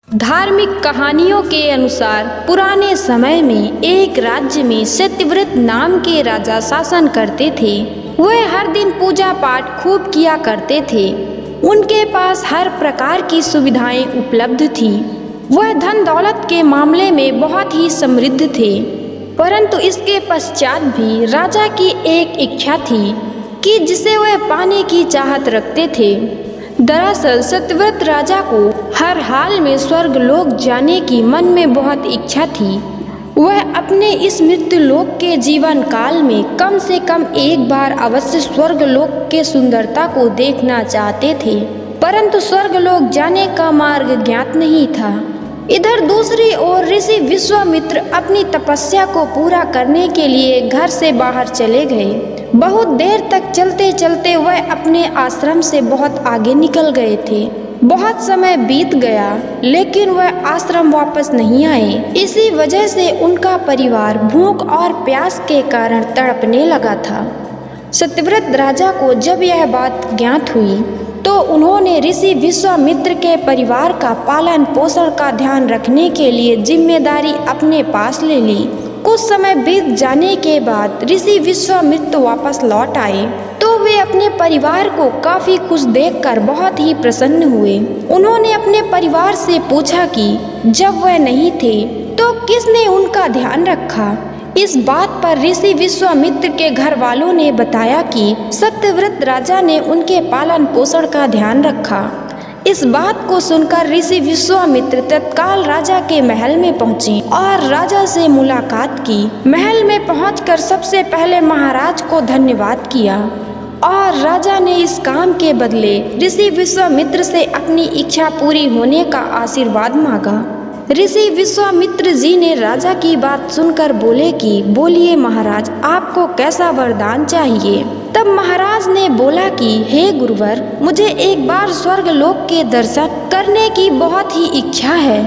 धार्मिक कहानियों के अनुसार पुराने समय में एक राज्य में सत्यव्रत नाम के राजा शासन करते थे। वह हर दिन पूजा पाठ खूब किया करते थे। उनके पास हर प्रकार की सुविधाएं उपलब्ध थी। वह धन दौलत के मामले में बहुत ही समृद्ध थे। परंतु इसके पश्चात भी राजा की एक इच्छा थी कि जिसे वह पाने की चाहत रखते थे। दरअसल सत्यव्रत राजा को हर हाल में स्वर्ग लोक जाने की मन में बहुत इच्छा थी। वह अपने इस मृत्यु लोक के जीवन काल में कम से कम एक बार अवश्य स्वर्ग लोक के सुंदरता को देखना चाहते थे, परंतु स्वर्ग लोक जाने का मार्ग ज्ञात नहीं था। इधर दूसरी ओर ऋषि विश्वामित्र अपनी तपस्या को पूरा करने के लिए घर से बाहर चले गए। बहुत देर तक चलते चलते वह अपने आश्रम से बहुत आगे निकल गए थे। बहुत समय बीत गया लेकिन वह आश्रम वापस नहीं आए। इसी वजह से उनका परिवार भूख और प्यास के कारण तड़पने लगा था। सत्यव्रत राजा को जब यह बात ज्ञात हुई तो उन्होंने ऋषि विश्वामित्र के परिवार का पालन पोषण का ध्यान रखने के लिए जिम्मेदारी अपने पास ले ली। कुछ समय बीत जाने के बाद ऋषि विश्वामित्र वापस लौट आए तो वे अपने परिवार को काफी खुश देखकर बहुत ही प्रसन्न हुए। उन्होंने अपने परिवार से पूछा कि जब वह नहीं थे तो किसने उनका ध्यान रखा। इस बात पर ऋषि विश्वामित्र के घर वालों ने बताया कि सत्यव्रत राजा ने उनके पालन पोषण का ध्यान रखा। इस बात को सुनकर ऋषि विश्वामित्र तत्काल राजा के महल में पहुंचे और राजा से मुलाकात की। महल में पहुंचकर सबसे पहले महाराज को धन्यवाद किया और राजा ने इस काम के बदले ऋषि विश्वामित्र से अपनी इच्छा पूरी होने का आशीर्वाद मांगा। ऋषि विश्वामित्र जी ने राजा की बात सुनकर बोले कि बोलिए महाराज, आपको कैसा वरदान चाहिए। तब महाराज ने बोला कि हे गुरुवर, मुझे एक बार स्वर्ग लोक के दर्शन करने की बहुत ही इच्छा है।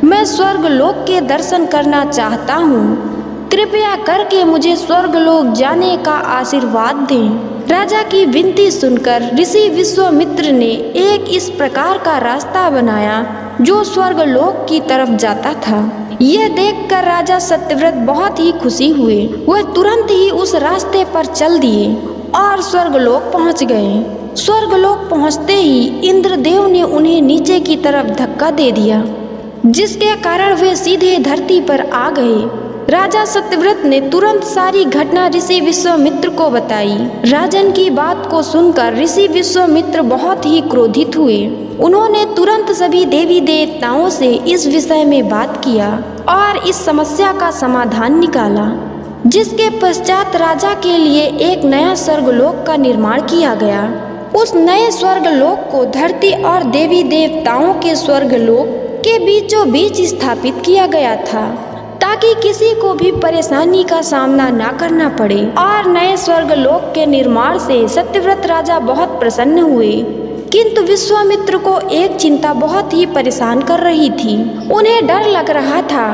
मैं स्वर्ग लोक के दर्शन करना चाहता हूँ। कृपया करके मुझे स्वर्ग लोक जाने का आशीर्वाद दें। राजा की विनती सुनकर ऋषि विश्वामित्र ने एक इस प्रकार का रास्ता बनाया जो स्वर्ग लोक की तरफ जाता था। यह देखकर राजा सत्यव्रत बहुत ही खुशी हुए। वह तुरंत ही उस रास्ते पर चल दिए और स्वर्गलोक पहुंच गए। स्वर्गलोक पहुंचते ही इंद्रदेव ने उन्हें नीचे की तरफ धक्का दे दिया, जिसके कारण वे सीधे धरती पर आ गए। राजा सत्यव्रत ने तुरंत सारी घटना ऋषि विश्वामित्र को बताई। राजन की बात को सुनकर ऋषि विश्वामित्र बहुत ही क्रोधित हुए। उन्होंने तुरंत सभी देवी देवताओं से इस विषय में बात किया और इस समस्या का समाधान निकाला, जिसके पश्चात राजा के लिए एक नया स्वर्गलोक का निर्माण किया गया। उस नए स्वर्गलोक को धरती और देवी देवताओं के स्वर्गलोक के बीचों बीच स्थापित किया गया था, ताकि किसी को भी परेशानी का सामना ना करना पड़े। और नए स्वर्गलोक के निर्माण से सत्यव्रत राजा बहुत प्रसन्न हुए। किंतु विश्वामित्र को एक चिंता बहुत ही परेशान कर रही थी। उन्हें डर लग रहा था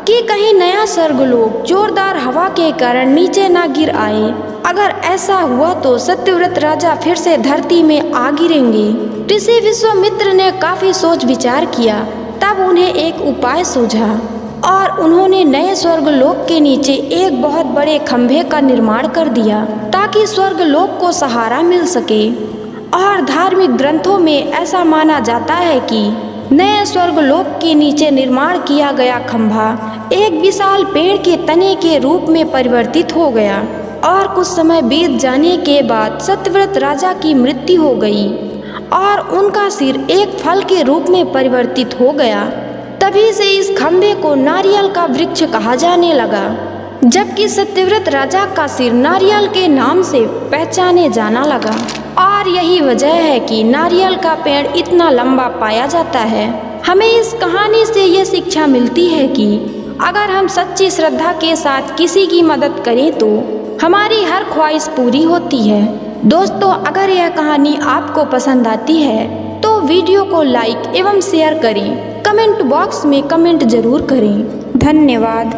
कि कहीं नया स्वर्गलोक जोरदार हवा के कारण नीचे ना गिर आए। अगर ऐसा हुआ तो सत्यव्रत राजा फिर से धरती में आ गिरेंगे। ऋषि विश्वामित्र ने काफी सोच विचार किया। तब उन्हें एक उपाय सूझा और उन्होंने नए स्वर्गलोक के नीचे एक बहुत बड़े खंभे का निर्माण कर दिया, ताकि स्वर्गलोक को सहारा मिल सके। और धार्मिक ग्रंथों में ऐसा माना जाता है कि नए स्वर्गलोक के नीचे निर्माण किया गया खंभा एक विशाल पेड़ के तने के रूप में परिवर्तित हो गया। और कुछ समय बीत जाने के बाद सत्यव्रत राजा की मृत्यु हो गई और उनका सिर एक फल के रूप में परिवर्तित हो गया। तभी से इस खंभे को नारियल का वृक्ष कहा जाने लगा, जबकि सत्यव्रत राजा का सिर नारियल के नाम से पहचाने जाना लगा। और यही वजह है कि नारियल का पेड़ इतना लंबा पाया जाता है। हमें इस कहानी से ये शिक्षा मिलती है कि अगर हम सच्ची श्रद्धा के साथ किसी की मदद करें तो हमारी हर ख्वाहिश पूरी होती है। दोस्तों, अगर यह कहानी आपको पसंद आती है तो वीडियो को लाइक एवं शेयर करें। कमेंट बॉक्स में कमेंट जरूर करें। धन्यवाद।